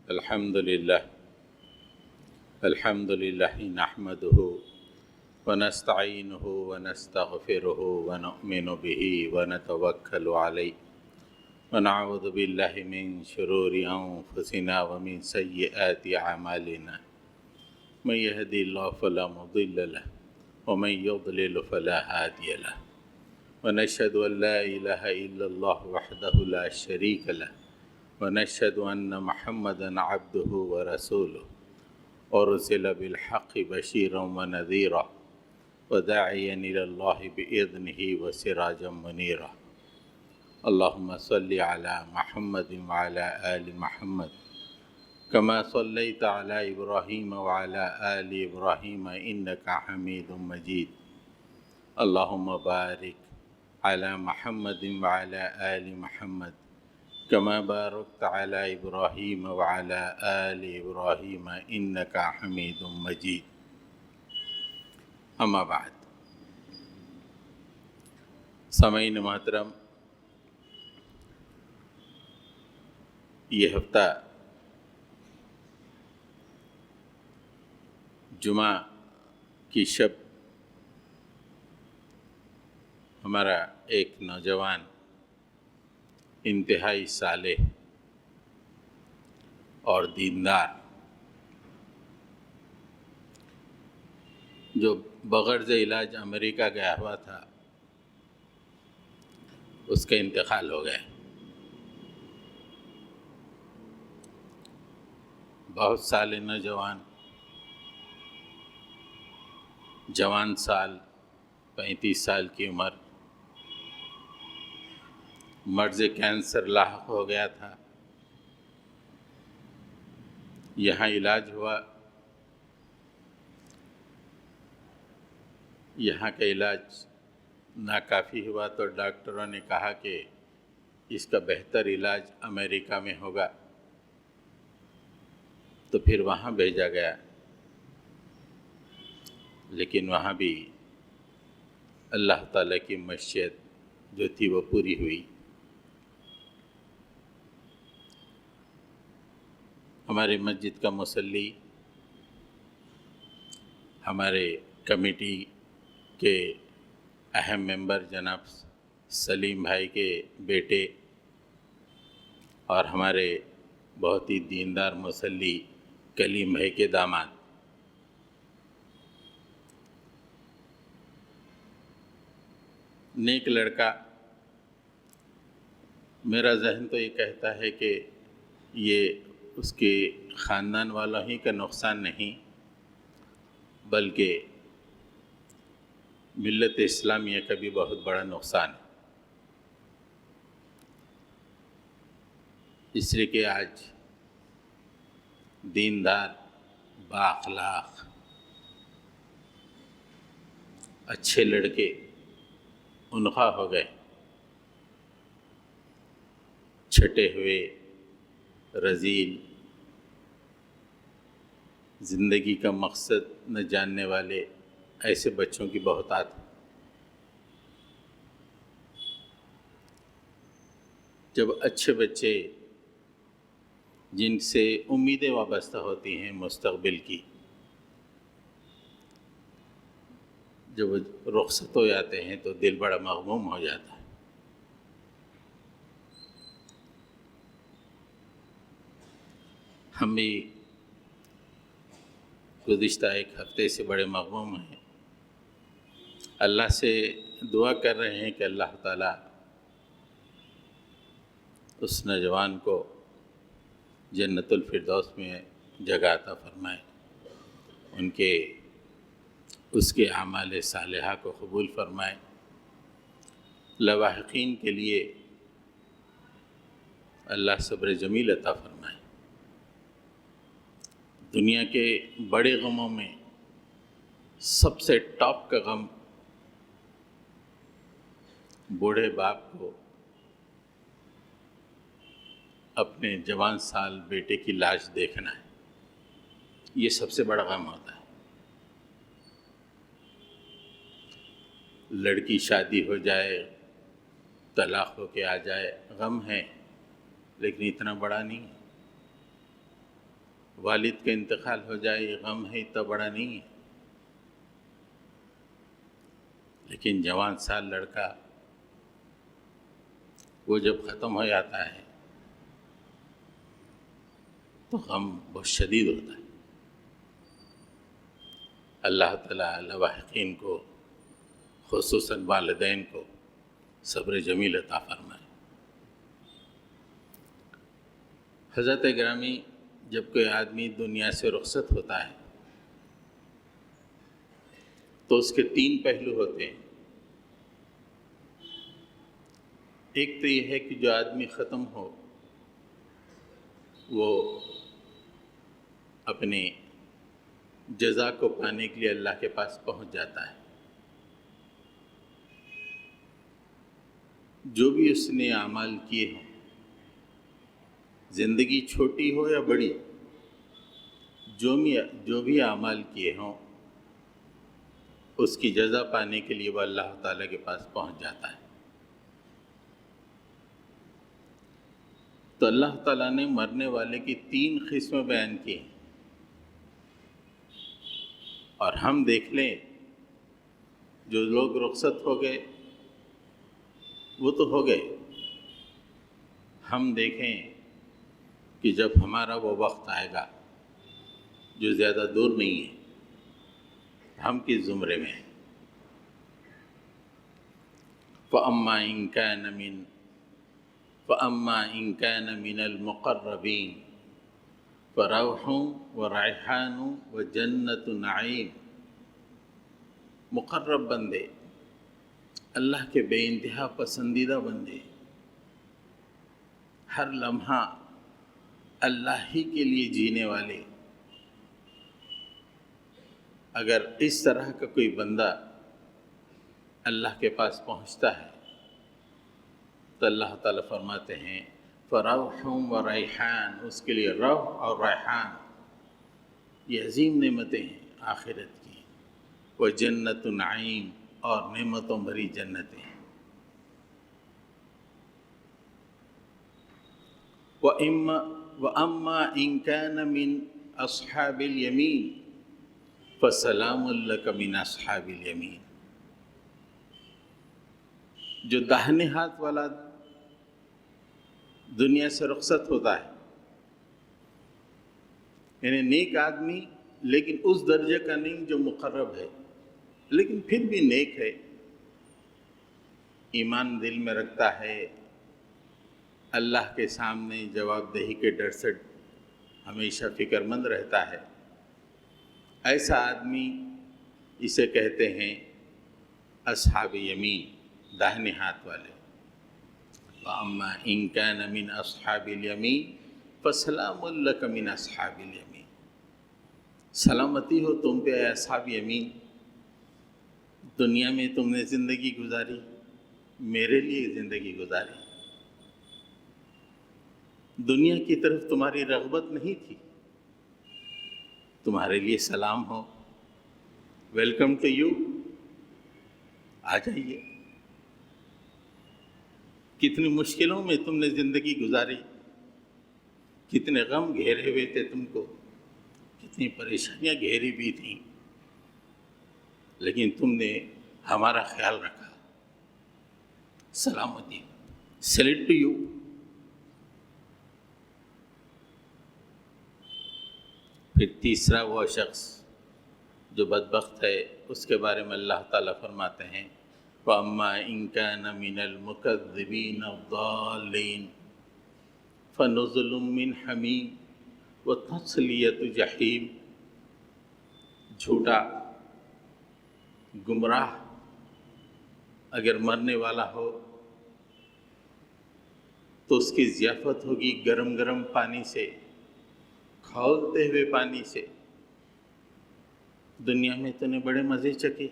الحمد لله نحمده ونستعينه ونستغفره ونؤمن به ونتوكل عليه ونعوذ بالله من شرور أنفسنا ومن سيئات أعمالنا من يهدي الله فلا مضل له ومن يضلل فلا هادي له ونشهد أن لا إله إلا الله وحده لا شريك له ونشهد أن محمدًا عبده ورسوله أرسل بالحق بشيرا ونذيرا وداعيا إلى الله بإذنه وسراجا منيرا اللهم صل على محمد وعلى آل محمد كما صليت على إبراهيم وعلى آل إبراهيم إنك حميد مجيد اللهم بارك على محمد وعلى آل محمد كما باركت على إبراهيم وعلى آل إبراهيم إنك حميد مجيد أما بعد سامعین محترم، یہ ہفتہ جمعہ کی شب ہمارا ایک نوجوان انتہائی صالح اور دیندار جو بغرض علاج امریکہ گیا ہوا تھا، اس کا انتقال ہو گیا۔ بہت صالح نوجوان، جوان سال، 35 سال کی عمر، مرض کینسر لاحق ہو گیا تھا۔ یہاں علاج ہوا، یہاں کا علاج ناکافی ہوا تو ڈاکٹروں نے کہا کہ اس کا بہتر علاج امریکہ میں ہوگا، تو پھر وہاں بھیجا گیا، لیکن وہاں بھی اللہ تعالیٰ کی مشیت جو تھی وہ پوری ہوئی۔ ہمارے مسجد کا مصلی، ہمارے کمیٹی کے اہم ممبر جناب سلیم بھائی کے بیٹے اور ہمارے بہت ہی دیندار مصلی کلیم بھائی کے داماد، نیک لڑکا۔ میرا ذہن تو یہ کہتا ہے کہ یہ اس کے خاندان والوں ہی کا نقصان نہیں، بلکہ ملت اسلامیہ کا بھی بہت بڑا نقصان ہے، اس لیے کہ آج دیندار، بااخلاق، اچھے لڑکے انخواہ ہو گئے، چھٹے ہوئے، رذیل، زندگی کا مقصد نہ جاننے والے ایسے بچوں کی بہتات ہے۔ جب اچھے بچے جن سے امیدیں وابستہ ہوتی ہیں مستقبل کی، جب رخصت ہو جاتے ہیں تو دل بڑا مغموم ہو جاتا ہے۔ ہم بھی گزشتہ ایک ہفتے سے بڑے مغموم ہیں، اللہ سے دعا کر رہے ہیں کہ اللہ تعالیٰ اس نوجوان کو جنت الفردوس میں جگہ عطا فرمائے، اس کے اعمال صالحہ کو قبول فرمائے، لواحقین کے لیے اللہ صبر جمیل عطا فرمائے۔ دنیا کے بڑے غموں میں سب سے ٹاپ کا غم بوڑھے باپ کو اپنے جوان سال بیٹے کی لاش دیکھنا ہے، یہ سب سے بڑا غم ہوتا ہے۔ لڑکی شادی ہو جائے، طلاق ہو کے آ جائے، غم ہے، لیکن اتنا بڑا نہیں ہے۔ والد کا انتقال ہو جائے یہ غم ہے اتنا بڑا نہیں ہے، لیکن جوان سال لڑکا وہ جب ختم ہو جاتا ہے تو غم بہت شدید ہوتا ہے۔ اللہ تعالیٰ لواحقین کو خصوصاً والدین کو صبر جمیل عطا فرمائے۔ حضرت گرامی، جب کوئی آدمی دنیا سے رخصت ہوتا ہے تو اس کے 3 پہلو ہوتے ہیں۔ ایک تو یہ ہے کہ جو آدمی ختم ہو وہ اپنے جزا کو پانے کے لیے اللہ کے پاس پہنچ جاتا ہے۔ جو بھی اس نے اعمال کیے ہوں، زندگی چھوٹی ہو یا بڑی، جو بھی اعمال کیے ہوں اس کی جزا پانے کے لیے وہ اللہ تعالیٰ کے پاس پہنچ جاتا ہے۔ تو اللہ تعالیٰ نے مرنے والے کی 3 قسمیں بیان کی ہیں، اور ہم دیکھ لیں جو لوگ رخصت ہو گئے وہ تو ہو گئے، ہم دیکھیں کہ جب ہمارا وہ وقت آئے گا جو زیادہ دور نہیں ہے، ہم کس زمرے میں ہیں۔ فَأَمَّا إِن كَانَ مِنَ الْمُقَرَّبِينَ فَرَوْحٌ وَرَيْحَانٌ وَجَنَّةُ نَعِيمٍ۔ مقرب بندے، اللہ کے بے انتہا پسندیدہ بندے، ہر لمحہ اللہ ہی کے لیے جینے والے، اگر اس طرح کا کوئی بندہ اللہ کے پاس پہنچتا ہے تو اللہ تعالیٰ فرماتے ہیں فَرَوْحٌ وَرَيْحَانٌ، اس کے لیے روح اور ریحان، یہ عظیم نعمتیں ہیں آخرت کی، وَجَنَّةُ نَعِيمٍ، اور نعمتوں بھری جنتیں ہیں۔ وَأَمَّا إِن كَانَ مِنْ أَصْحَابِ الْيَمِينِ فَسَلَامٌ لَكَ مِنْ أَصْحَابِ الْيَمِينِ۔ جو داہنے ہاتھ والا دنیا سے رخصت ہوتا ہے، یعنی نیک آدمی لیکن اس درجے کا نہیں جو مقرب ہے، لیکن پھر بھی نیک ہے، ایمان دل میں رکھتا ہے، اللہ کے سامنے جواب دہی کے ڈر سے ہمیشہ فکر مند رہتا ہے، ایسا آدمی اسے کہتے ہیں اصحاب یمین، داہنے ہاتھ والے۔ وَأَمَّا إِن كَانَ مِنْ أَصْحَابِ الْيَمِينِ فَسَلَامٌ لَكَ مِنْ أَصْحَابِ الْيَمِينِ۔ سلامتی ہو تم پہ اے اصحاب یمین، دنیا میں تم نے زندگی گزاری، میرے لیے زندگی گزاری، دنیا کی طرف تمہاری رغبت نہیں تھی، تمہارے لیے سلام ہو، ویلکم ٹو یو، آ جائیے۔ کتنی مشکلوں میں تم نے زندگی گزاری، کتنے غم گھیرے ہوئے تھے تم کو، کتنی پریشانیاں گھیری بھی تھیں، لیکن تم نے ہمارا خیال رکھا، سلامتی، سیلوٹ ٹو یو۔ پھر تیسرا وہ شخص جو بدبخت ہے، اس کے بارے میں اللہ تعالیٰ فرماتے ہیں وَأَمَّا إِن كَانَ مِنَ الْمُكَذِّبِينَ الضَّالِّينَ فَنُزُلٌ مِّنْ حَمِيمٍ وَتَصْلِيَةُ جَحِيمٍ۔ جھوٹا گمراہ اگر مرنے والا ہو تو اس کی ضیافت ہوگی گرم گرم پانی سے، کھولتے ہوئے پانی سے۔ دنیا میں تو نے بڑے مزے چکے،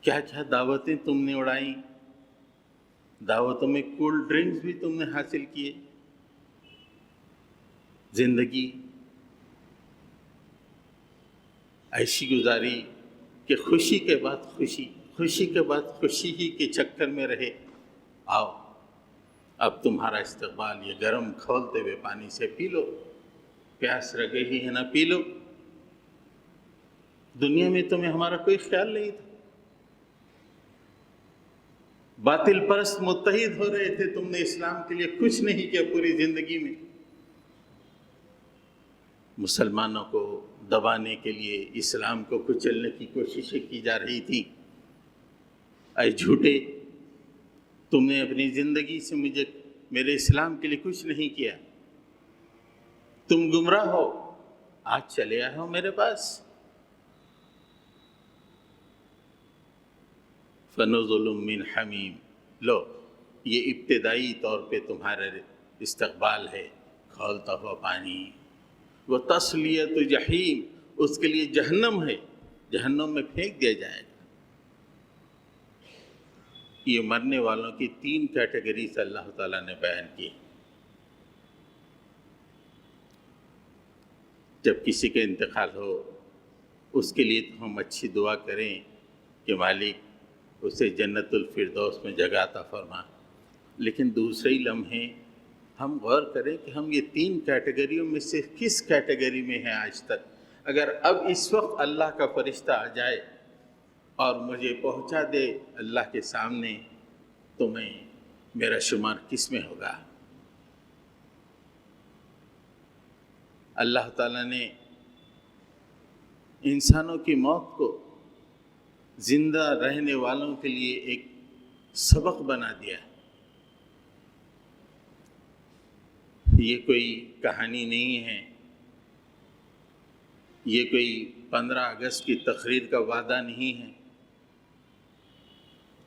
کیا کیا دعوتیں تم نے اڑائیں، دعوتوں میں کولڈ ڈرنکس بھی تم نے حاصل کیے، زندگی ایسی گزاری کہ خوشی کے بعد خوشی، خوشی کے بعد خوشی ہی کے چکر میں رہے۔ آؤ اب تمہارا استقبال، یہ گرم کھولتے ہوئے پانی سے پی لو۔ پیاس لگے ہی ہے نہ پی لو۔ دنیا میں تمہیں ہمارا کوئی خیال نہیں تھا، باطل پرست متحد ہو رہے تھے، تم نے اسلام کے لیے کچھ نہیں کیا پوری زندگی میں۔ مسلمانوں کو دبانے کے لیے، اسلام کو کچلنے کی کوششیں کی جا رہی تھی۔ اے جھوٹے، تم نے اپنی زندگی سے میرے اسلام کے لیے کچھ نہیں کیا، تم گمراہ ہو، آج چلے آئے ہو میرے پاس۔ فنزل من حمیم، لو یہ ابتدائی طور پہ تمہارا استقبال ہے، کھولتا ہوا پانی۔ وہ تسلیت جحیم، اس کے لیے جہنم ہے، جہنم میں پھینک دیا جائے گا۔ یہ مرنے والوں کی 3 کیٹیگریز اللہ تعالیٰ نے بیان کی۔ جب کسی کا انتقال ہو، اس کے لیے تو ہم اچھی دعا کریں کہ مالک اسے جنت الفردوس میں جگہ عطا فرما، لیکن دوسرے ہی لمحے ہم غور کریں کہ ہم یہ 3 کیٹیگریوں میں سے کس کیٹیگری میں ہیں آج تک۔ اگر اب اس وقت اللہ کا فرشتہ آ جائے اور مجھے پہنچا دے اللہ کے سامنے، تو میرا شمار کس میں ہوگا؟ اللہ تعالیٰ نے انسانوں کی موت کو زندہ رہنے والوں کے لیے ایک سبق بنا دیا۔ یہ کوئی کہانی نہیں ہے، یہ کوئی 15 اگست کی تقریر کا وعدہ نہیں ہے۔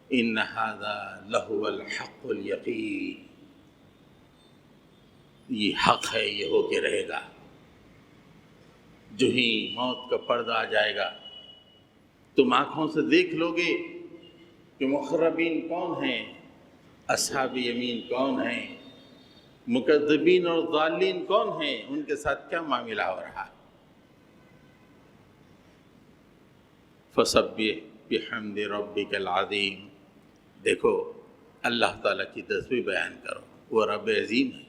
ان ھذا لہو الحق الیقین، یہ حق ہے، یہ ہو کے رہے گا۔ جو ہی موت کا پردہ آ جائے گا، تم آنکھوں سے دیکھ لو گے کہ مقربین کون ہیں، اصحاب یمین کون ہیں، مکذبین اور ضالین کون ہیں، ان کے ساتھ کیا معاملہ ہو رہا۔ فسبح بحمد ربک العظیم، دیکھو اللہ تعالیٰ کی تسبیح بیان کرو، وہ رب عظیم ہے،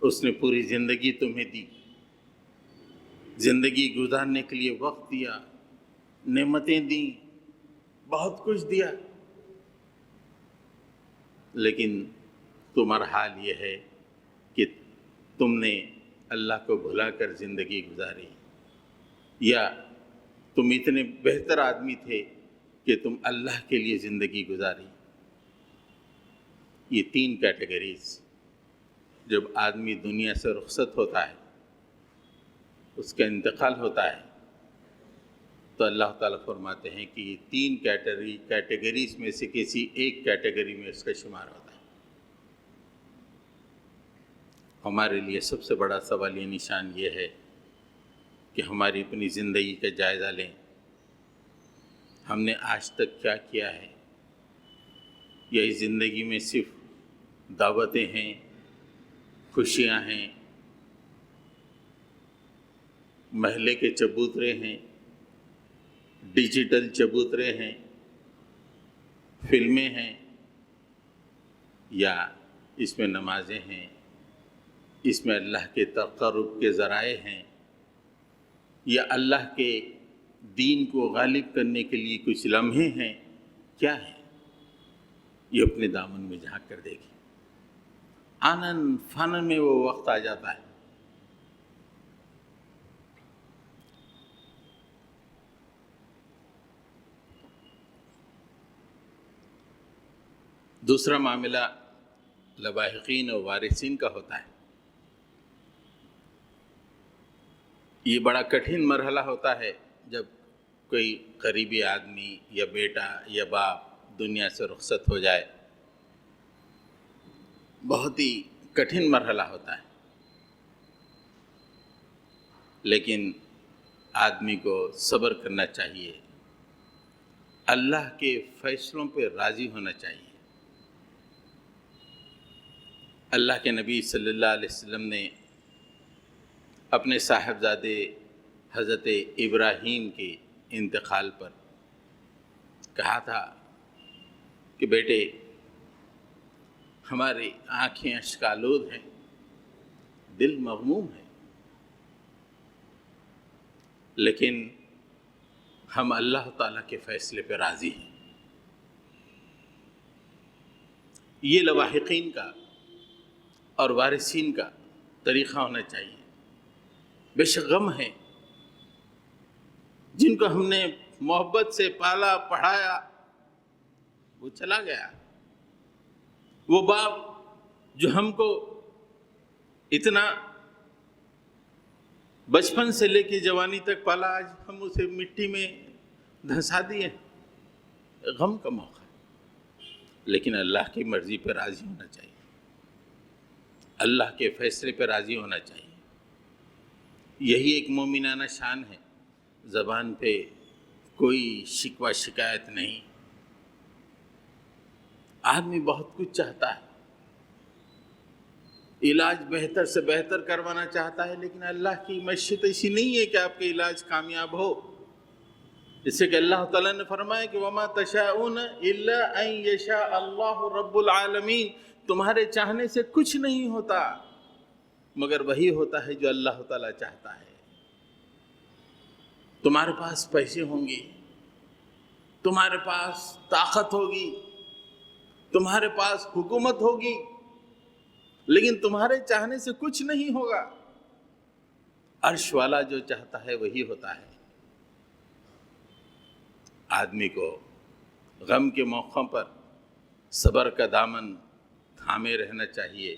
اس نے پوری زندگی تمہیں دی، زندگی گزارنے کے لیے وقت دیا، نعمتیں دیں، بہت کچھ دیا، لیکن تمہارا حال یہ ہے کہ تم نے اللہ کو بھلا کر زندگی گزاری، یا تم اتنے بہتر آدمی تھے کہ تم اللہ کے لیے زندگی گزاری۔ یہ 3 کیٹیگریز جب آدمی دنیا سے رخصت ہوتا ہے، اس کا انتقال ہوتا ہے، تو اللہ تعالیٰ فرماتے ہیں کہ یہ 3 کیٹیگریز میں سے کسی ایک کیٹیگری میں اس کا شمار ہوتا ہے۔ ہمارے لیے سب سے بڑا سوال یہ نشان یہ ہے کہ ہماری اپنی زندگی کا جائزہ لیں، ہم نے آج تک کیا کیا ہے، یا اس زندگی میں صرف دعوتیں ہیں، خوشیاں ہیں، محلے کے چبوترے ہیں، ڈیجیٹل چبوترے ہیں، فلمیں ہیں، یا اس میں نمازیں ہیں، اس میں اللہ کے تقرب کے ذرائع ہیں، یا اللہ کے دین کو غالب کرنے کے لیے کچھ لمحے ہیں، کیا ہیں؟ یہ اپنے دامن میں جھانک کر دیکھیں۔ آنن فانن میں وہ وقت آ جاتا ہے۔ دوسرا معاملہ لواحقین اور وارثین کا ہوتا ہے۔ یہ بڑا کٹھن مرحلہ ہوتا ہے جب کوئی قریبی آدمی یا بیٹا یا باپ دنیا سے رخصت ہو جائے، بہت ہی کٹھن مرحلہ ہوتا ہے، لیکن آدمی کو صبر کرنا چاہیے، اللہ کے فیصلوں پہ راضی ہونا چاہیے۔ اللہ کے نبی صلی اللہ علیہ وسلم نے اپنے صاحبزادے حضرت ابراہیم کے انتقال پر کہا تھا کہ بیٹے، ہماری آنکھیں اشکالود ہیں، دل مغموم ہے، لیکن ہم اللہ تعالیٰ کے فیصلے پہ راضی ہیں. یہ لواحقین کا اور وارثین کا طریقہ ہونا چاہیے. بے شک غم ہے جن کو ہم نے محبت سے پالا پڑھایا، وہ چلا گیا. وہ باپ جو ہم کو اتنا بچپن سے لے کے جوانی تک پالا، آج ہم اسے مٹی میں دھنسا دیے. غم کا موقع ہے، لیکن اللہ کی مرضی پہ راضی ہونا چاہیے، اللہ کے فیصلے پہ راضی ہونا چاہیے. یہی ایک مومنانہ شان ہے. زبان پہ کوئی شکوہ شکایت نہیں. آدمی بہت کچھ چاہتا ہے، علاج بہتر سے بہتر کروانا چاہتا ہے، لیکن اللہ کی مشیت ایسی نہیں ہے کہ آپ کا علاج کامیاب ہو. اس سے کہ اللہ تعالیٰ نے فرمایا کہ وَمَا تَشَاءُونَ إِلَّا أَن يَشَاءَ اللَّهُ رَبُّ الْعَالَمِينَ. تمہارے چاہنے سے کچھ نہیں ہوتا مگر وہی ہوتا ہے جو اللہ تعالیٰ چاہتا ہے. تمہارے پاس پیسے ہوں گے، تمہارے پاس طاقت ہوگی، تمہارے پاس حکومت ہوگی، لیکن تمہارے چاہنے سے کچھ نہیں ہوگا. عرش والا جو چاہتا ہے وہی ہوتا ہے. آدمی کو غم کے موقع پر صبر کا دامن تھامے رہنا چاہیے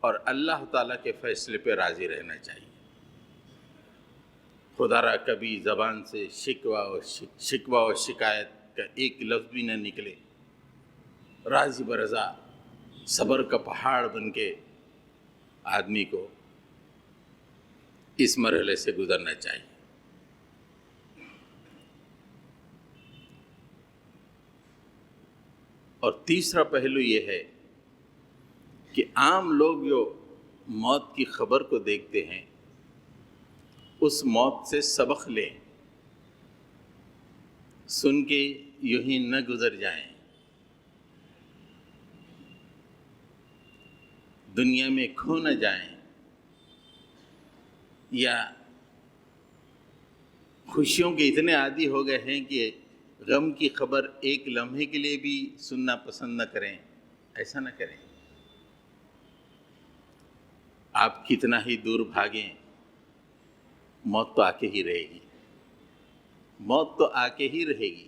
اور اللہ تعالیٰ کے فیصلے پہ راضی رہنا چاہیے. خدا را کبھی زبان سے شکوہ و شکایت کا ایک لفظ بھی نہ نکلے. راضی برضا صبر کا پہاڑ بن کے آدمی کو اس مرحلے سے گزرنا چاہیے. اور تیسرا پہلو یہ ہے کہ عام لوگ جو موت کی خبر کو دیکھتے ہیں اس موت سے سبق لیں، سن کے یوں ہی نہ گزر جائیں. دنیا میں کھو نہ جائیں یا خوشیوں کے اتنے عادی ہو گئے ہیں کہ غم کی خبر ایک لمحے کے لیے بھی سننا پسند نہ کریں. ایسا نہ کریں. آپ کتنا ہی دور بھاگیں، موت تو آ کے ہی رہے گی. موت تو آ کے ہی رہے گی.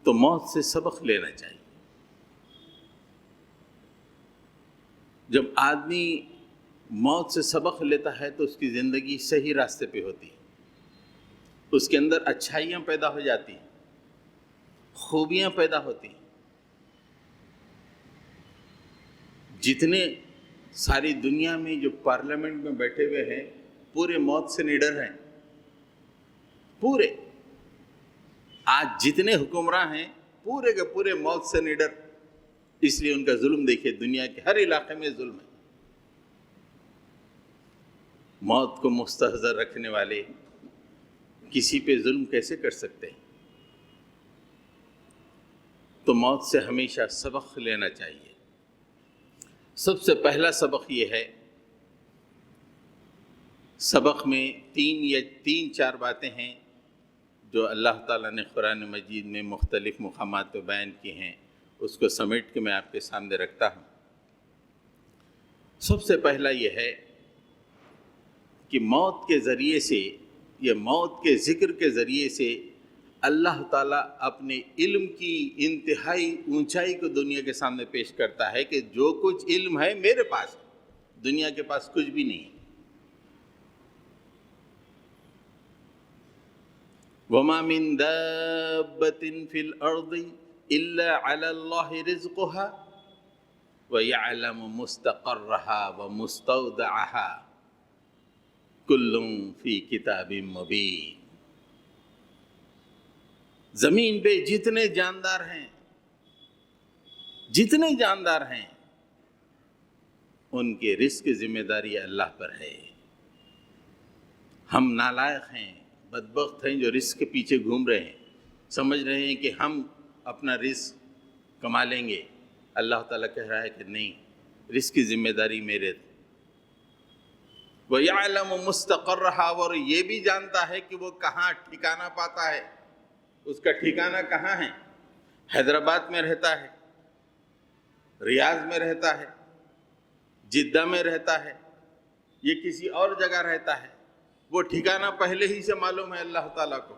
تو موت سے سبق لینا چاہیے. جب آدمی موت سے سبق لیتا ہے تو اس کی زندگی صحیح راستے پہ ہوتی ہے. اس کے اندر اچھائیاں پیدا ہو جاتی ہیں، خوبیاں پیدا ہوتی ہیں. جتنے ساری دنیا میں جو پارلیمنٹ میں بیٹھے ہوئے ہیں پورے موت سے نڈر ہیں. پورے آج جتنے حکمراں ہیں پورے کے پورے موت سے نڈر. اس لیے ان کا ظلم دیکھیے، دنیا کے ہر علاقے میں ظلم ہے. موت کو مستحضر رکھنے والے کسی پہ ظلم کیسے کر سکتے ہیں؟ تو موت سے ہمیشہ سبق لینا چاہیے. سب سے پہلا سبق یہ ہے، سبق میں تین چار باتیں ہیں جو اللہ تعالیٰ نے قرآن مجید میں مختلف مقامات پہ بیان کی ہیں. اس کو سمیٹ کے میں آپ کے سامنے رکھتا ہوں. سب سے پہلا یہ ہے کہ موت کے ذریعے سے یا موت کے ذکر کے ذریعے سے اللہ تعالیٰ اپنے علم کی انتہائی اونچائی کو دنیا کے سامنے پیش کرتا ہے کہ جو کچھ علم ہے میرے پاس ہے، دنیا کے پاس کچھ بھی نہیں ہے. وَمَا مِن دَابَّةٍ فِي الْأَرْضِ إِلَّا عَلَى اللَّهِ رِزْقُهَا وَيَعْلَمُ مُسْتَقَرَّهَا وَمُسْتَوْدَعَهَا كُلٌّ فِي كِتَابٍ مُبِينٍ. زمین پہ جتنے جاندار ہیں ان کے رزق کی ذمہ داری اللہ پر ہے. ہم نالائق ہیں، بدبخت ہیں جو رزق کے پیچھے گھوم رہے ہیں، سمجھ رہے ہیں کہ ہم اپنا رزق کما لیں گے. اللہ تعالیٰ کہہ رہا ہے کہ نہیں، رزق کی ذمہ داری میرے. وَيَعْلَمُ مُسْتَقَرَّهَا، اور یہ بھی جانتا ہے کہ وہ کہاں ٹھکانہ پاتا ہے، اس کا ٹھکانہ کہاں ہے۔ حیدرآباد میں رہتا ہے، ریاض میں رہتا ہے، جدہ میں رہتا ہے، یہ کسی اور جگہ رہتا ہے، وہ ٹھکانہ پہلے ہی سے معلوم ہے اللہ تعالیٰ کو۔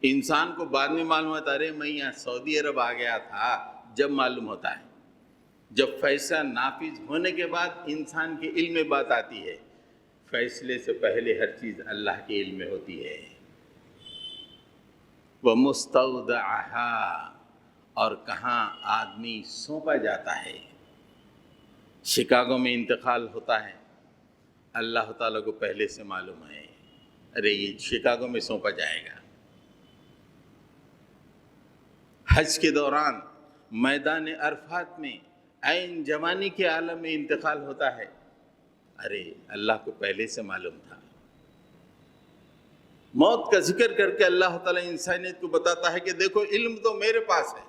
انسان کو بعد میں معلوم ہوتا ہے، ارے میں یہاں سعودی عرب آ گیا تھا، جب معلوم ہوتا ہے، جب فیصلہ نافذ ہونے کے بعد انسان کے علم میں بات آتی ہے۔ فیصلے سے پہلے ہر چیز اللہ کے علم میں ہوتی ہے۔ وَمُسْتَوْدَعَهَا، اور کہاں آدمی سونپا جاتا ہے۔ شکاگو میں انتقال ہوتا ہے، اللہ تعالیٰ کو پہلے سے معلوم ہے، ارے یہ شکاگو میں سونپا جائے گا۔ حج کے دوران میدان عرفات میں عین جوانی کے عالم میں انتقال ہوتا ہے، ارے اللہ کو پہلے سے معلوم تھا۔ موت کا ذکر کر کے اللہ تعالیٰ انسانیت کو بتاتا ہے کہ دیکھو علم تو میرے پاس ہے،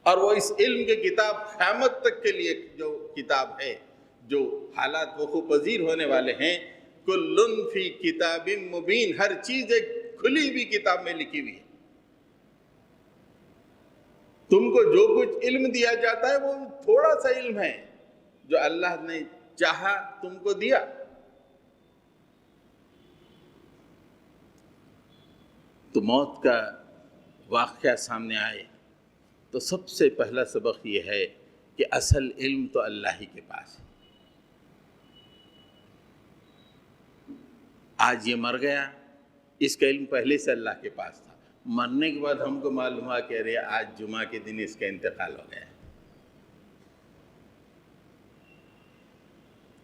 اور وہ اس علم کی کتاب قیامت تک کے لیے جو کتاب ہے، جو حالات وقوع پذیر ہونے والے ہیں، کلن فی کتاب مبین، ہر چیز ایک کھلی ہوئی کتاب میں لکھی ہوئی ہے۔ تم کو جو کچھ علم دیا جاتا ہے وہ تھوڑا سا علم ہے جو اللہ نے چاہا تم کو دیا۔ تو موت کا واقعہ سامنے آئے تو سب سے پہلا سبق یہ ہے کہ اصل علم تو اللہ ہی کے پاس ہے۔ آج یہ مر گیا، اس کا علم پہلے سے اللہ کے پاس تھا، مرنے کے بعد ہم کو معلوم ہوا کہ ارے آج جمعہ کے دن اس کا انتقال ہو گیا۔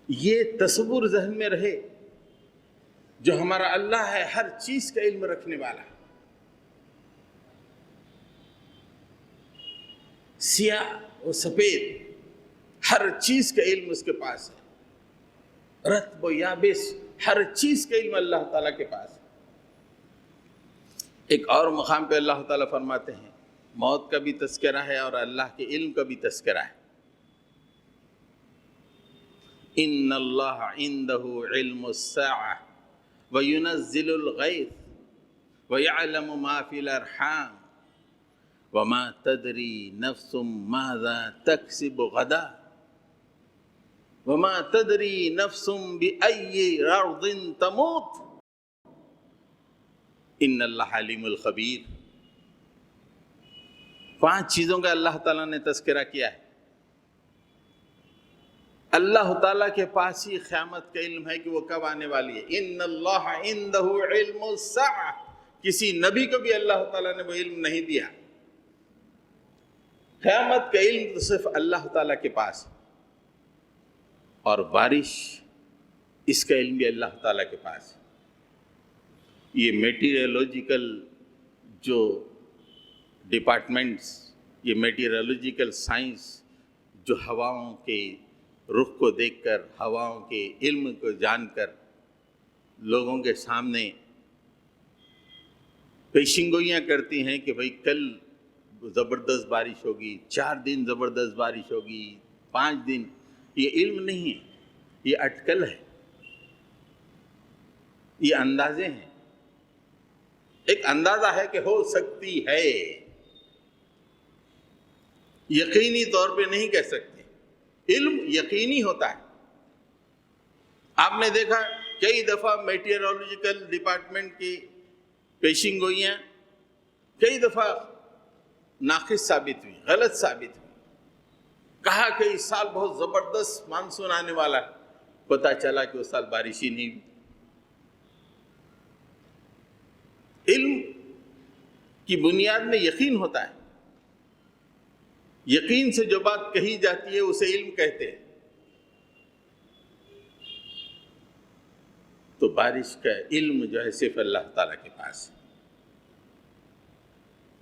یہ تصور ذہن میں رہے، جو ہمارا اللہ ہے ہر چیز کا علم رکھنے والا ہے، سیاہ و سفید ہر چیز کا علم اس کے پاس ہے، رطب و یابس ہر چیز کا علم اللہ تعالیٰ کے پاس ہے۔ ایک اور مقام پہ اللہ تعالیٰ فرماتے ہیں، موت کا بھی تذکرہ ہے اور اللہ کے علم کا بھی تذکرہ ہے۔ ان اللہ عنده علم الساعة وينزل الغیث ويعلم ما في الارحام وما تدری نفس ماذا تکسب غدا وما تدری نفس بأي ارض تموت ان اللہ علیم الخبیر۔ 5 چیزوں کا اللہ تعالیٰ نے تذکرہ کیا ہے۔ اللہ تعالیٰ کے پاس ہی قیامت کا علم ہے کہ وہ کب آنے والی ہے۔ ان اللہ عنده علم الساعة، کسی نبی کو بھی اللہ تعالیٰ نے وہ علم نہیں دیا۔ قیامت کا علم تو صرف اللہ تعالیٰ کے پاس ہے، اور بارش اس کا علم بھی اللہ تعالیٰ کے پاس ہے۔ یہ میٹیریولوجیکل جو ڈپارٹمنٹس، یہ میٹیریولوجیکل سائنس جو ہواؤں کے رخ کو دیکھ کر، ہواؤں کے علم کو جان کر لوگوں کے سامنے پیشین گوئیاں کرتی ہیں کہ بھئی کل زبردست بارش ہوگی، 4 دن زبردست بارش ہوگی، 5 دن، یہ علم نہیں ہے، یہ اٹکل ہے، یہ اندازے ہیں۔ ایک اندازہ ہے کہ ہو سکتی ہے، یقینی طور پہ نہیں کہہ سکتے۔ علم یقینی ہوتا ہے۔ آپ نے دیکھا کئی دفعہ میٹیورولوجیکل ڈپارٹمنٹ کی پیشین گوئیاں کئی دفعہ ناقص ثابت ہوئی، غلط ثابت ہوئی۔ کہا کہ اس سال بہت زبردست مانسون آنے والا ہے، پتہ چلا کہ اس سال بارش ہی نہیں ہوئی۔ علم کی بنیاد میں یقین ہوتا ہے، یقین سے جو بات کہی جاتی ہے اسے علم کہتے ہیں۔ تو بارش کا علم جو ہے صرف اللہ تعالیٰ کے پاس ہے۔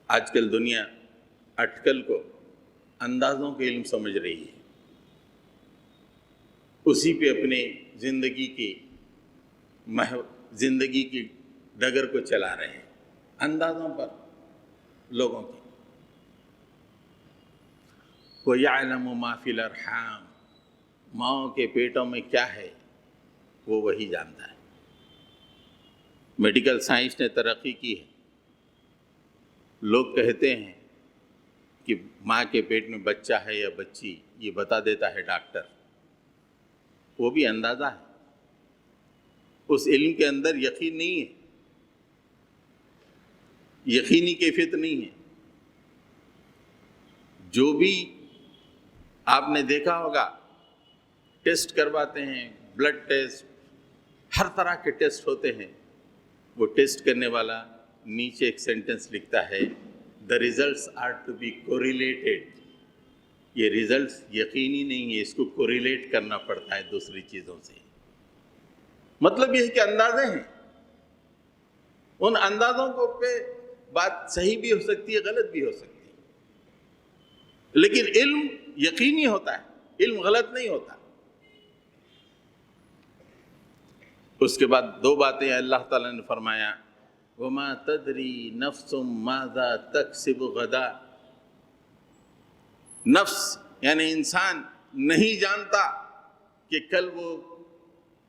آج کل دنیا اٹکل کو اندازوں کے علم سمجھ رہی ہے، اسی پہ اپنے زندگی کی ڈگر کو چلا رہے ہیں، اندازوں پر لوگوں کی۔ وَيَعْلَمُ مَا فِي الْأَرْحَامِ، ماؤں کے پیٹوں میں کیا ہے وہ وہی جانتا ہے۔ میڈیکل سائنس نے ترقی کی ہے، لوگ کہتے ہیں کہ ماں کے پیٹ میں بچہ ہے یا بچی، یہ بتا دیتا ہے ڈاکٹر، وہ بھی اندازہ ہے، اس علم کے اندر یقین نہیں ہے، یقینی کیفیت نہیں ہے۔ جو بھی آپ نے دیکھا ہوگا ٹیسٹ کرواتے ہیں، بلڈ ٹیسٹ، ہر طرح کے ٹیسٹ ہوتے ہیں، وہ ٹیسٹ کرنے والا نیچے ایک سینٹنس لکھتا ہے the results are to be correlated۔ یہ ریزلٹس یقینی نہیں ہے، اس کو کوریلیٹ کرنا پڑتا ہے دوسری چیزوں سے۔ مطلب یہ ہے کہ اندازے ہیں، ان اندازوں کو پہ بات صحیح بھی ہو سکتی ہے، غلط بھی ہو سکتی ہے، لیکن علم یقینی ہوتا ہے، علم غلط نہیں ہوتا۔ اس کے بعد دو باتیں اللہ تعالیٰ نے فرمایا وَمَا تَدْرِي نَفْسٌ مَاذَا تَكْسِبُ غَدًا۔ نفس یعنی انسان نہیں جانتا کہ کل وہ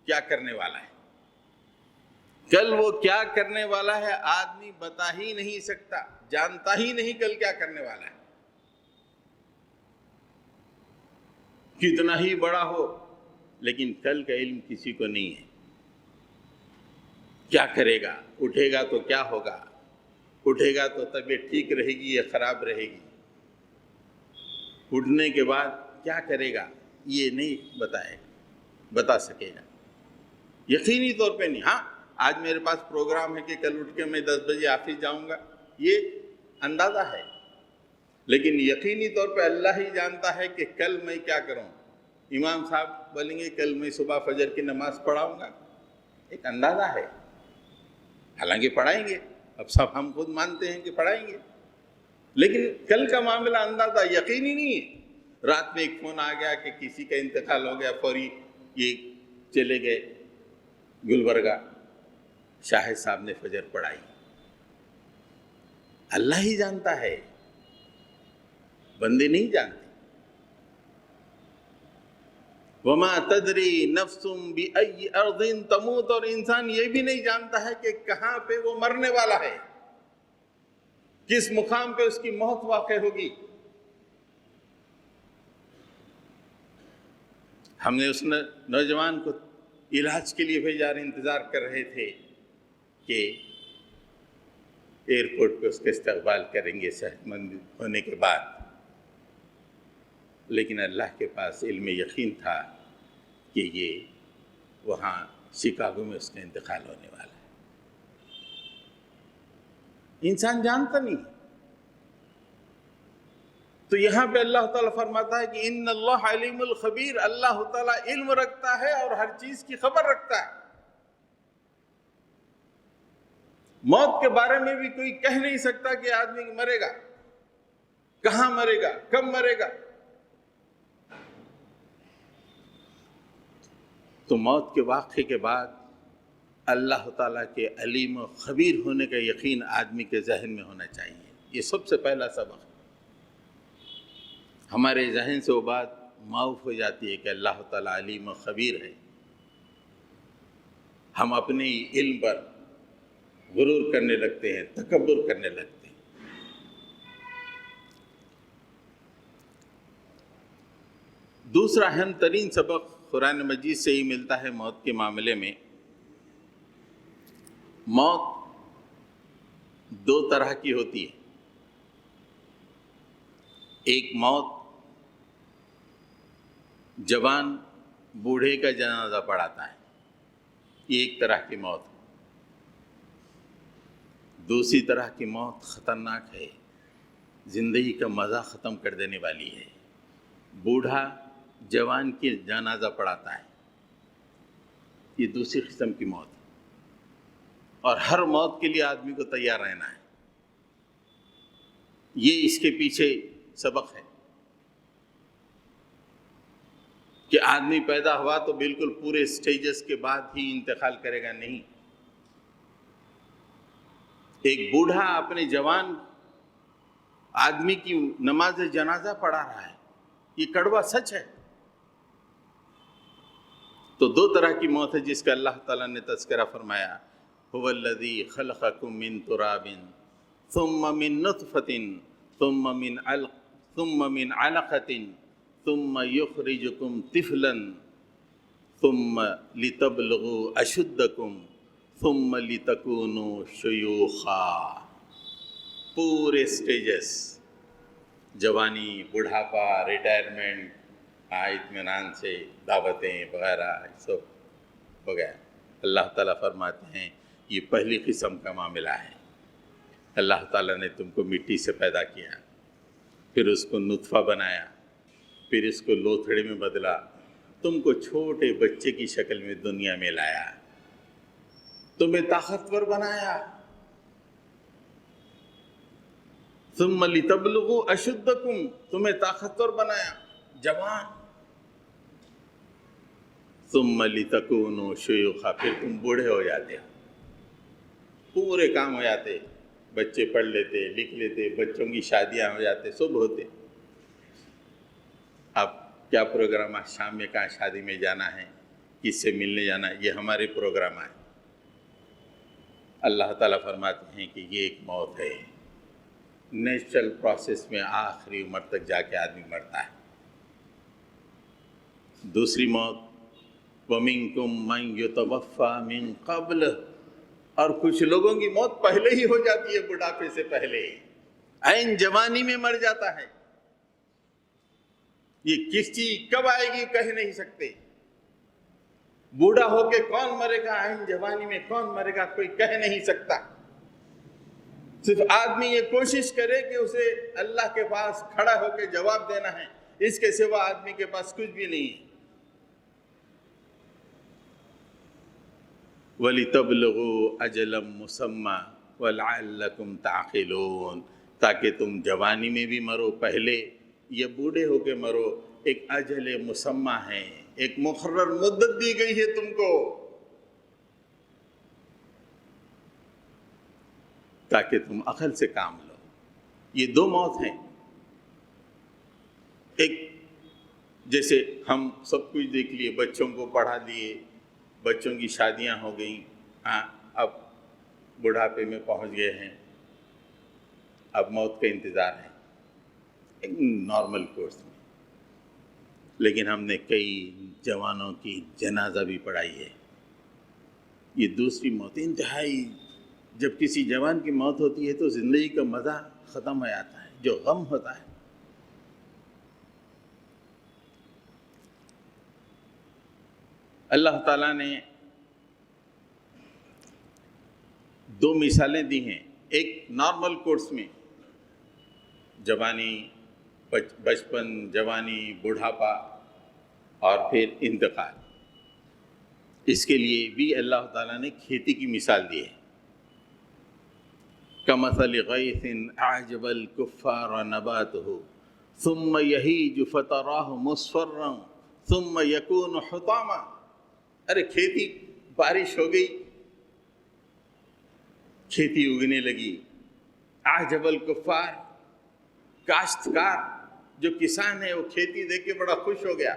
کیا کرنے والا ہے، کل وہ کیا کرنے والا ہے آدمی بتا ہی نہیں سکتا، جانتا ہی نہیں کل کیا کرنے والا ہے، کتنا ہی بڑا ہو لیکن کل کا علم کسی کو نہیں ہے۔ کیا کرے گا، اٹھے گا تو کیا ہوگا، اٹھے گا تو طبیعت ٹھیک رہے گی یا خراب رہے گی، اٹھنے کے بعد کیا کرے گا یہ نہیں بتا سکے گا، یقینی طور پہ نہیں۔ ہاں آج میرے پاس پروگرام ہے کہ کل اٹھ کے میں 10 بجے آفس جاؤں گا، یہ اندازہ ہے، لیکن یقینی طور پہ اللہ ہی جانتا ہے کہ کل میں کیا کروں۔ امام صاحب بولیں گے کل میں صبح فجر کی نماز پڑھاؤں گا، ایک اندازہ ہے، حالانکہ پڑھائیں گے، اب سب ہم خود مانتے ہیں کہ پڑھائیں گے، لیکن کل کا معاملہ اندازہ یقینی نہیں ہے۔ رات میں ایک فون آ گیا کہ کسی کا انتقال ہو گیا، فوری یہ چلے گئے گلبرگہ، شاہد صاحب نے فجر پڑھائی، اللہ ہی جانتا ہے، بندے نہیں جانتے۔ وَمَا تَدْرِي نَفْسٌ بِأَيِّ أَرْضٍ تَمُوتُ، اور انسان یہ بھی نہیں جانتا ہے کہ کہاں پہ وہ مرنے والا ہے، کس مقام پہ اس کی موت واقع ہوگی۔ ہم نے اس نوجوان کو علاج کے لیے بھیجا، انتظار کر رہے تھے کہ ایئرپورٹ پہ اس کا استقبال کریں گے صحت مند ہونے کے بعد، لیکن اللہ کے پاس علم یقین تھا کہ یہ وہاں شکاگو میں اس کا انتقال ہونے والا ہے۔ انسان جانتا نہیں، تو یہاں پہ اللہ تعالیٰ فرماتا ہے کہ ان اللہ علیم الخبیر، اللہ تعالیٰ علم رکھتا ہے اور ہر چیز کی خبر رکھتا ہے۔ موت کے بارے میں بھی کوئی کہہ نہیں سکتا کہ آدمی مرے گا، کہاں مرے گا، کب مرے گا۔ تو موت کے واقعے کے بعد اللہ تعالیٰ کے علیم و خبیر ہونے کا یقین آدمی کے ذہن میں ہونا چاہیے، یہ سب سے پہلا سبق ہے۔ ہمارے ذہن سے وہ بات معاف ہو جاتی ہے کہ اللہ تعالیٰ علیم و خبیر ہے، ہم اپنے علم پر غرور کرنے لگتے ہیں، تکبر کرنے لگتے ہیں۔ دوسرا اہم ترین سبق قرآن مجید سے ہی ملتا ہے موت کے معاملے میں۔ موت دو طرح کی ہوتی ہے، ایک موت جوان بوڑھے کا جنازہ پڑھاتا ہے، یہ ایک طرح کی موت ہے۔ دوسری طرح کی موت خطرناک ہے، زندگی کا مزہ ختم کر دینے والی ہے۔ بوڑھا جوان کی جنازہ پڑھاتا ہے، یہ دوسری قسم کی موت ہے، اور ہر موت کے لیے آدمی کو تیار رہنا ہے، یہ اس کے پیچھے سبق ہے کہ آدمی پیدا ہوا تو بالکل پورے سٹیجز کے بعد ہی انتقال کرے گا، نہیں۔ ایک بوڑھا اپنے جوان آدمی کی نماز جنازہ پڑھا رہا ہے، یہ کڑوا سچ ہے۔ تو دو طرح کی موت ہے جس کا اللہ تعالیٰ نے تذکرہ فرمایا، هو الذی خلقکم من تراب ثم من نطفة ثم من علقة ثم یخرجکم طفلا ثم لتبلغوا اشدکم ثم لتکونوا شیوخا۔ پورے سٹیجز، جوانی، بڑھاپا، ریٹائرمنٹ، اطمینان سے دعوتیں وغیرہ سب ہو گیا۔ اللہ تعالیٰ فرماتے ہیں یہ پہلی قسم کا معاملہ ہے۔ اللہ تعالیٰ نے تم کو مٹی سے پیدا کیا، پھر اس کو نطفہ بنایا، پھر اس کو لوتھڑے میں بدلا، تم کو چھوٹے بچے کی شکل میں دنیا میں لایا، تمہیں طاقتور بنایا، ثم لتبلغوا اشدکم، تمہیں طاقتور بنایا، جوان، ثم لتکونوا شیوخا، پھر تم بوڑھے ہو جاتے، پورے کام ہو جاتے، بچے پڑھ لیتے، لکھ لیتے، بچوں کی شادیاں ہو جاتے، سب ہوتے۔ اب کیا پروگرام ہے؟ شام میں کہاں شادی میں جانا ہے، کس سے ملنے جانا ہے، یہ ہمارے پروگرام ہے۔ اللہ تعالیٰ فرماتے ہیں کہ یہ ایک موت ہے، نیچرل پروسیس میں آخری عمر تک جا کے آدمی مرتا ہے۔ دوسری موت، وَمِنْكُمْ مَنْ يُتَوَفَّى مِنْ قَبْلِ، اور کچھ لوگوں کی موت پہلے ہی ہو جاتی ہے، بڑھاپے سے پہلے، عین جوانی میں مر جاتا ہے۔ یہ کس چیز کب آئے گی کہہ نہیں سکتے، بوڑھا ہو کے کون مرے گا، عین جوانی میں کون مرے گا، کوئی کہہ نہیں سکتا۔ صرف آدمی یہ کوشش کرے کہ اسے اللہ کے پاس کھڑا ہو کے جواب دینا ہے، اس کے سوا آدمی کے پاس کچھ بھی نہیں ہے۔ وَلِتَبْلُغُوا أَجَلًا مُّسَمًّى وَلَعَلَّكُمْ تَعْقِلُونَ، تاکہ تم جوانی میں بھی مرو پہلے یا بوڑھے ہو کے مرو، ایک اجل مسمى ہے، ایک مقرر مدت دی گئی ہے تم کو، تاکہ تم عقل سے کام لو۔ یہ دو موت ہیں، ایک جیسے ہم سب کچھ دیکھ لیے، بچوں کو پڑھا دیے، بچوں کی شادیاں ہو گئیں، اب بڑھاپے میں پہنچ گئے ہیں، اب موت کا انتظار ہے، ایک نارمل کورس میں۔ لیکن ہم نے کئی جوانوں کی جنازہ بھی پڑھائی ہے۔ یہ دوسری موت انتہائی، جب کسی جوان کی موت ہوتی ہے تو زندگی کا مزہ ختم ہو جاتا ہے، جو غم ہوتا ہے۔ اللہ تعالیٰ نے دو مثالیں دی ہیں، ایک نارمل کورس میں، جوانی، بچپن، جوانی، بڑھاپا، اور پھر انتقال۔ اس کے لیے بھی اللہ تعالیٰ نے کھیتی کی مثال دی ہے، کَمَثَلِ غَيْثٍ أَعْجَبَ الْكُفَّارَ نَبَاتُهُ ثُمَّ يَهِيجُ فَتَرَاهُ مُصْفَرًّا ثُمَّ يَكُونُ حُطَامًا۔ ارے کھیتی، بارش ہو گئی، کھیتی اگنے لگی، اعجب الکفار، کاشتکار جو کسان ہے وہ کھیتی دیکھ کے بڑا خوش ہو گیا،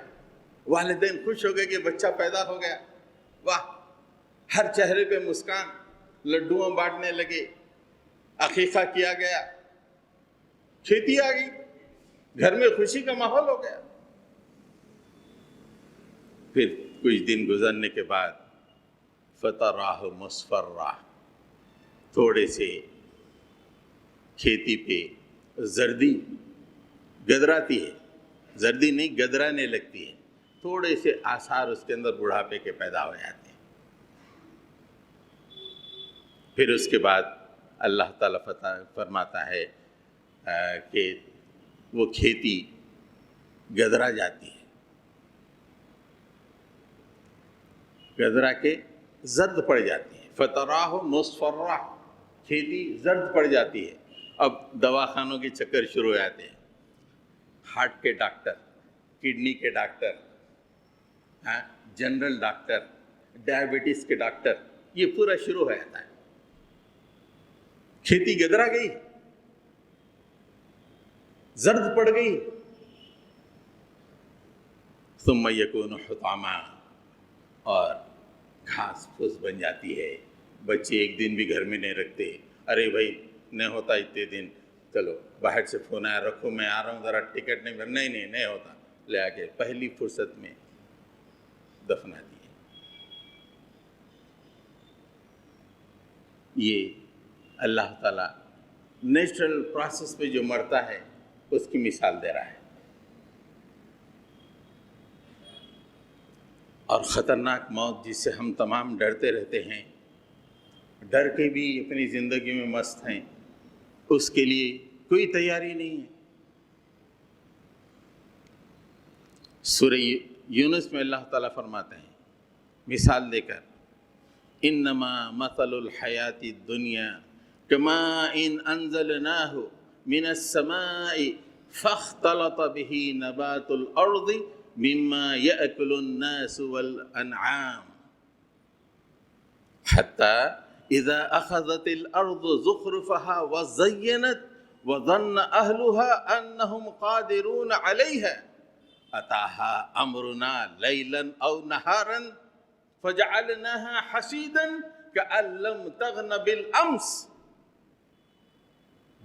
والدین خوش ہو گئے کہ بچہ پیدا ہو گیا، واہ، ہر چہرے پہ مسکان، لڈوؤں بانٹنے لگے، عقیقہ کیا گیا، کھیتی آ گئی، گھر میں خوشی کا ماحول ہو گیا۔ پھر کچھ دن گزرنے کے بعد فَتَرَاهُ مُصْفَرًّا، تھوڑے سے کھیتی پہ زردی گدراتی ہے، زردی نہیں گدرانے لگتی ہے، تھوڑے سے آثار اس کے اندر بڑھاپے کے پیدا ہو جاتے ہیں۔ پھر اس کے بعد اللہ تعالیٰ فرماتا ہے کہ وہ کھیتی گدرا جاتی ہے، گدرا کے زرد پڑ جاتی ہے، فَتَرَاهُ مُصْفَرًّا، کھیتی زرد پڑ جاتی ہے۔ اب دواخانوں کے چکر شروع ہو جاتے ہیں، ہارٹ کے ڈاکٹر، کڈنی کے ڈاکٹر، جنرل ڈاکٹر، ڈائبٹیز کے ڈاکٹر، یہ پورا شروع ہو جاتا ہے۔ کھیتی گدرا گئی، زرد پڑ گئی، ثم یکون حطاما، اور گھاس پھوس بن جاتی ہے. بچے ایک دن بھی گھر میں نہیں رکھتے. ارے بھائی نہیں ہوتا اتنے دن، چلو باہر سے فون آیا، رکھو میں آ رہا ہوں ذرا ٹکٹ نہیں بھرنا. نہیں ہوتا، لے آ کے پہلی فرصت میں دفنا دیے. یہ اللہ تعالیٰ نیچرل پروسیس پہ جو مرتا ہے اس کی مثال دے رہا ہے. اور خطرناک موت جس سے ہم تمام ڈرتے رہتے ہیں، ڈر کے بھی اپنی زندگی میں مست ہیں، اس کے لیے کوئی تیاری نہیں ہے. سورہ یونس میں اللہ تعالیٰ فرماتے ہیں مثال دے کر، انما مثل الحیات الدنیا کماء انزلناہ من السماء فاختلط به نبات الارض مما یأکل الناس والانعام حتی اذا اخذت الارض زخرفها وزینت وظن اہلها انہم قادرون علیہا اتاها امرنا لیلا او نہارا فجعلناها حصیدا کأن لم تغن بالامس.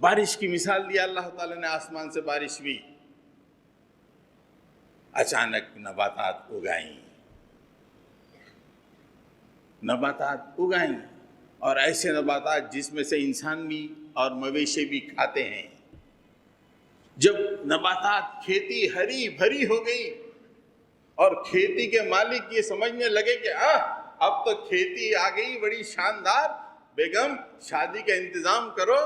بارش کی مثال دیا اللہ تعالیٰ نے. آسمان سے بارش بھی، اچانک نباتات اگائیں اور ایسے نباتات جس میں سے انسان بھی اور مویشی بھی کھاتے ہیں. جب نباتات کھیتی ہری بھری ہو گئی اور کھیتی کے مالک یہ سمجھنے لگے کہ اب تو کھیتی آ گئی بڑی شاندار، بیگم شادی کا انتظام کرو،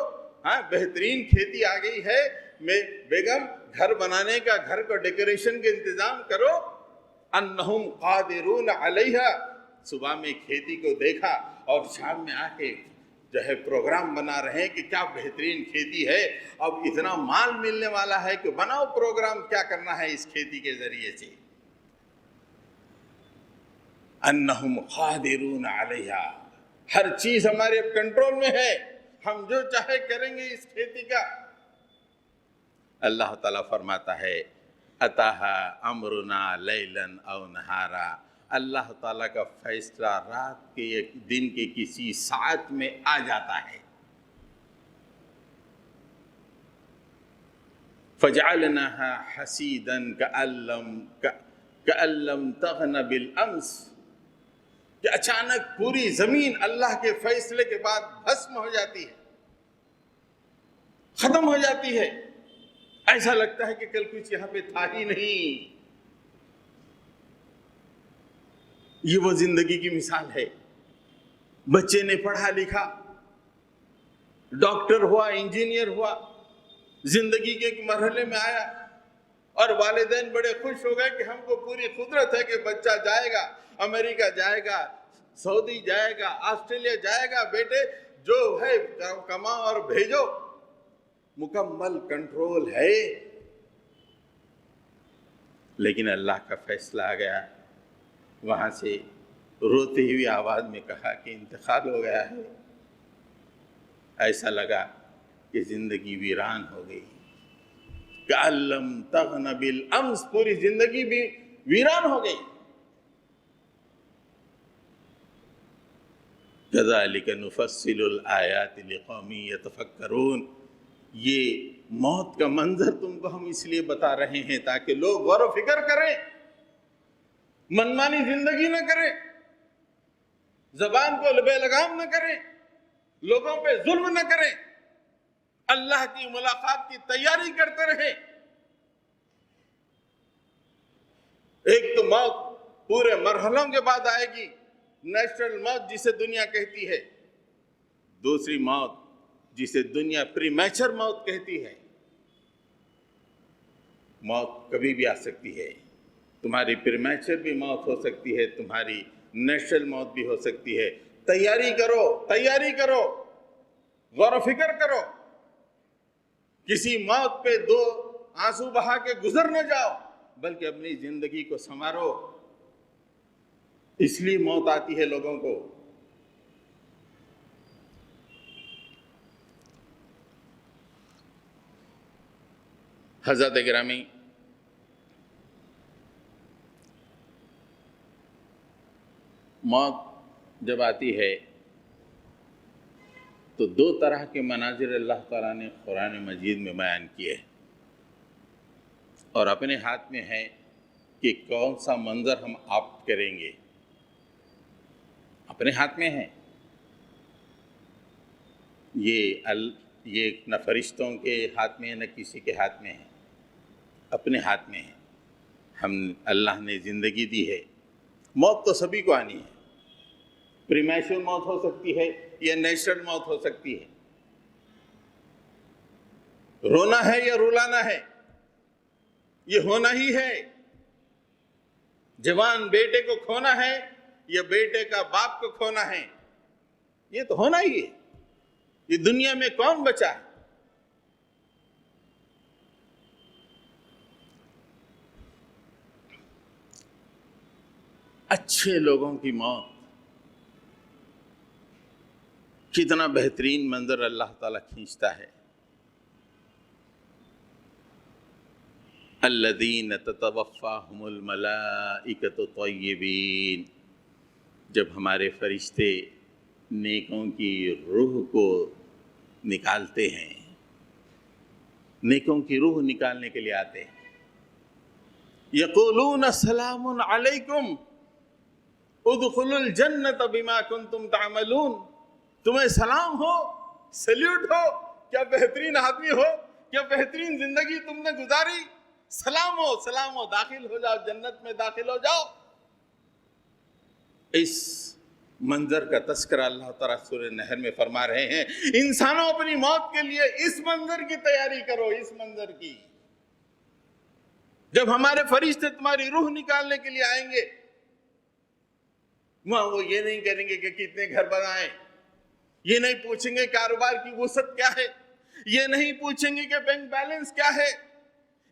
بہترین کھیتی آ گئی ہے، بیگم گھر بنانے کا، گھر کو ڈیکوریشن کا انتظام کرو. انہم قادرون علیہا، صبح میں کھیتی کو دیکھا اور شام میں آ کے جو ہے پروگرام بنا رہے ہیں کہ کیا بہترین کھیتی ہے، اب اتنا مال ملنے والا ہے کہ بناؤ پروگرام کیا کرنا ہے اس کھیتی کے ذریعے سے. انہم قادرون علیہا، ہر چیز ہمارے کنٹرول میں ہے، ہم جو چاہے کریں گے اس کھیتی کا. اللہ تعالیٰ فرماتا ہے اتاہا امرنا لیلا او نہارا، اللہ تعالیٰ کا فیصلہ رات کے ایک دن کے کسی ساعت میں آ جاتا ہے. فجعلناها حصیدا کأن لم تغن بالامس، کہ اچانک پوری زمین اللہ کے فیصلے کے بعد بھسم ہو جاتی ہے، ختم ہو جاتی ہے. ایسا لگتا ہے کہ کل کچھ یہاں پہ تھا ہی نہیں. یہ وہ زندگی کی مثال ہے. بچے نے پڑھا لکھا، ڈاکٹر ہوا، انجینئر ہوا، زندگی کے ایک مرحلے میں آیا اور والدین بڑے خوش ہو گئے کہ ہم کو پوری قدرت ہے کہ بچہ جائے گا، امریکہ جائے گا، سعودی جائے گا، آسٹریلیا جائے گا، بیٹے جو ہے کما اور بھیجو، مکمل کنٹرول ہے. لیکن اللہ کا فیصلہ آ گیا. وہاں سے روتی ہوئی آواز میں کہا کہ انتقال ہو گیا ہے. ایسا لگا کہ زندگی ویران ہو گئی. کأن لم تغن بالامس، پوری زندگی بھی ویران ہو گئی. کذالک نفصل الآیات لقوم یتفکرون، یہ موت کا منظر تم کو ہم اس لیے بتا رہے ہیں تاکہ لوگ غور و فکر کریں، منمانی زندگی نہ کریں، زبان کو بے لگام نہ کریں، لوگوں پہ ظلم نہ کریں، اللہ کی ملاقات کی تیاری کرتے رہیں. ایک تو موت پورے مرحلوں کے بعد آئے گی، نیچرل موت جسے دنیا کہتی ہے. دوسری موت جسے دنیا پری میچر موت کہتی ہے. موت کبھی بھی آ سکتی ہے، تمہاری پری میچر بھی موت ہو سکتی ہے، تمہاری نیچرل موت بھی ہو سکتی ہے. تیاری کرو، تیاری کرو، غور و فکر کرو. کسی موت پہ دو آنسو بہا کے گزر نہ جاؤ، بلکہ اپنی زندگی کو سنوارو. اس لیے موت آتی ہے لوگوں کو. حضرت گرامی، موت جب آتی ہے تو دو طرح کے مناظر اللہ تعالیٰ نے قرآن مجید میں بیان کیے ہیں، اور اپنے ہاتھ میں ہے کہ کون سا منظر ہم آپٹ کریں گے، اپنے ہاتھ میں ہے۔ یہ نہ فرشتوں کے ہاتھ میں ہے نہ کسی کے ہاتھ میں ہے، اپنے ہاتھ میں ہے۔ اللہ نے زندگی دی ہے، موت تو سبھی کو آنی ہے، پریمیچور موت ہو سکتی ہے یا نیچرل موت ہو سکتی ہے، رونا ہے یا رلانا ہے، یہ ہونا ہی ہے۔ جوان بیٹے کو کھونا ہے یا بیٹے کا باپ کو کھونا ہے، یہ تو ہونا ہی ہے۔ یہ دنیا میں کون بچا ہے؟ اچھے لوگوں کی موت، کتنا بہترین منظر اللہ تعالیٰ کھینچتا ہے۔ الذین تتوفاہم الملائکۃ طیبین، جب ہمارے فرشتے نیکوں کی روح کو نکالتے ہیں، نیکوں کی روح نکالنے کے لیے آتے ہیں، یقولون سلام علیکم ادخلوا الجنۃ بما کنتم تعملون، تمہیں سلام ہو، سلیوٹ ہو، کیا بہترین آدمی ہو، کیا بہترین زندگی تم نے گزاری، سلام ہو، داخل ہو جاؤ، جنت میں داخل ہو جاؤ۔ اس منظر کا تذکرہ اللہ تعالیٰ سورہ نحل میں فرما رہے ہیں، انسانوں اپنی موت کے لیے اس منظر کی تیاری کرو، اس منظر کی۔ جب ہمارے فرشتے تمہاری روح نکالنے کے لیے آئیں گے، وہ یہ نہیں کریں گے کہ کتنے گھر بنائیں، یہ نہیں پوچھیں گے کاروبار کی وسعت کیا ہے، یہ نہیں پوچھیں گے کہ بینک بیلنس کیا ہے،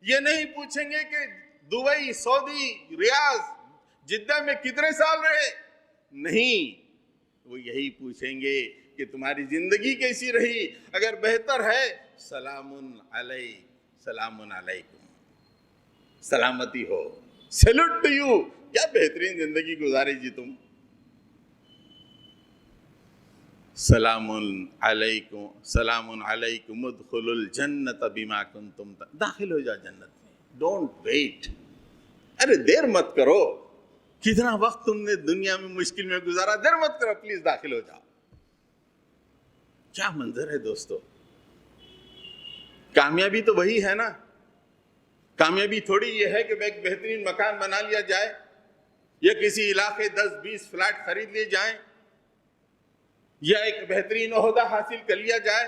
یہ نہیں پوچھیں گے کہ دبئی، سعودی، ریاض، جدہ میں کتنے سال رہے، نہیں، وہ یہی پوچھیں گے کہ تمہاری زندگی کیسی رہی، اگر بہتر ہے سلام علیکم، سلامتی ہو، سیلوٹ ٹو یو، کیا بہترین زندگی گزاری جی تم، سلام علیکم ادخلوا الجنت بما کنتم، داخل ہو جاؤ جنت میں، ڈونٹ ویٹ، ارے دیر مت کرو، کتنا وقت تم نے دنیا میں مشکل میں گزارا، دیر مت کرو، پلیز داخل ہو جاؤ۔ کیا منظر ہے دوستو، کامیابی تو وہی ہے نا، کامیابی تھوڑی یہ ہے کہ ایک بہترین مکان بنا لیا جائے یا کسی علاقے 10-20 فلیٹ خرید لیے جائیں یا ایک بہترین عہدہ حاصل کر لیا جائے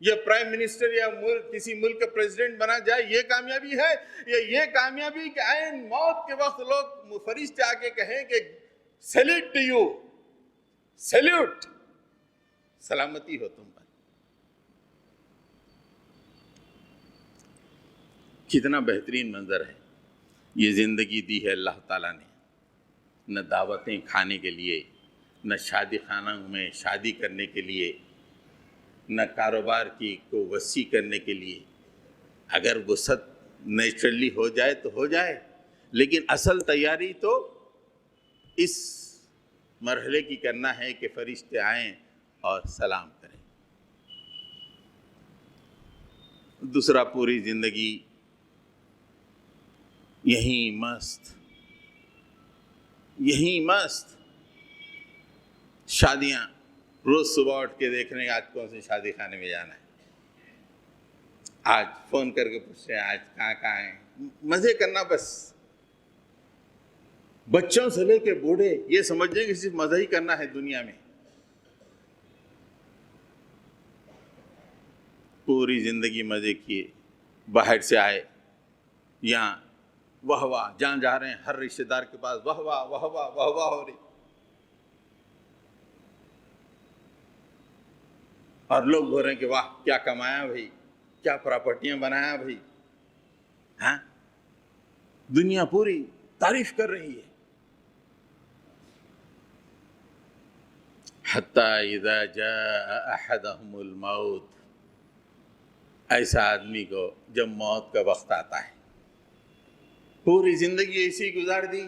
یا پرائم منسٹر یا کسی ملک کا پریزیڈنٹ بنا جائے، یہ کامیابی ہے؟ یا یہ کامیابی کہ عین موت کے وقت لوگ فرشتے آ کے کہیں کہ سیلیوٹ ٹو یو، سیلیوٹ، سلامتی ہو تم پر۔ کتنا بہترین منظر ہے۔ یہ زندگی دی ہے اللہ تعالیٰ نے، نہ دعوتیں کھانے کے لیے، نہ شادی خانہ میں شادی کرنے کے لیے، نہ کاروبار کی کو وسیع کرنے کے لیے۔ اگر وسعت نیچرلی ہو جائے تو ہو جائے، لیکن اصل تیاری تو اس مرحلے کی کرنا ہے کہ فرشتے آئیں اور سلام کریں۔ دوسرا، پوری زندگی یہیں مست شادیاں، روز صبح اٹھ کے دیکھنے آج کون سے شادی خانے میں جانا ہے، آج فون کر کے پوچھتے ہیں آج کہاں ہیں، مزے کرنا بس۔ بچوں سے لے کے بوڑھے یہ سمجھیں کہ صرف مزہ ہی کرنا ہے دنیا میں۔ پوری زندگی مزے کیے، باہر سے آئے، یہاں واہ واہ، جہاں جا رہے ہیں ہر رشتہ دار کے پاس واہ واہ واہ واہ واہ واہ ہو رہی، اور لوگ بول رہے ہیں کہ واہ کیا کمایا بھائی، کیا پراپرٹیاں بنایا بھائی، ہاں، دنیا پوری تعریف کر رہی ہے۔ حتی اذا جاء احدهم الموت، ایسا آدمی کو جب موت کا وقت آتا ہے، پوری زندگی ایسی گزار دی،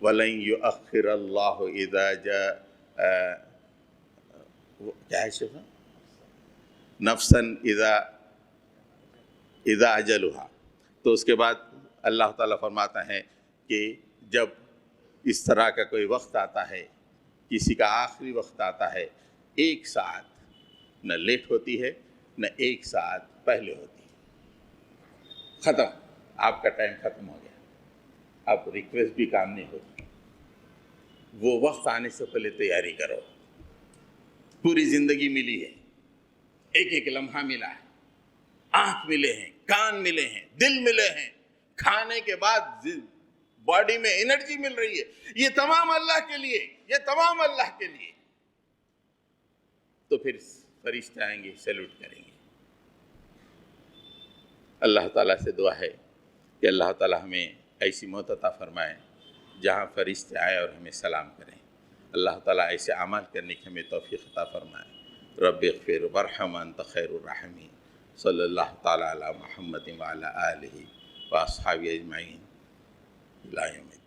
وَلَن يُؤَخِّرَ اللَّهُ إِذَا جَاءَ کیا ہے شیخ نفساً اذا اجلها. تو اس کے بعد اللہ تعالیٰ فرماتا ہے کہ جب اس طرح کا کوئی وقت آتا ہے، کسی کا آخری وقت آتا ہے، 1 ساعت نہ لیٹ ہوتی ہے نہ 1 ساعت پہلے ہوتی ہے. ختم، آپ کا ٹائم ختم ہو گیا، آپ ریکویسٹ بھی کام نہیں ہوتی. وہ وقت آنے سے پہلے تیاری کرو. پوری زندگی ملی ہے، ایک ایک لمحہ ملا ہے، آنکھ ملے ہیں، کان ملے ہیں، دل ملے ہیں، کھانے کے بعد باڈی میں انرجی مل رہی ہے. یہ تمام اللہ کے لیے، یہ تمام اللہ کے لیے. تو پھر فرشتے آئیں گے، سیلوٹ کریں گے. اللہ تعالیٰ سے دعا ہے کہ اللہ تعالیٰ ہمیں ایسی موت عطا فرمائے جہاں فرشتے آئے اور ہمیں سلام کریں. اللہ تعالیٰ ایسے اعمال کرنے کی ہمیں توفیق عطا فرمائے. رب اغفر وارحم انت خیر الراحمین. صلی اللہ تعالیٰ علی محمد وعلی آلہ واصحابہ اجمعین. الی یوم الدین.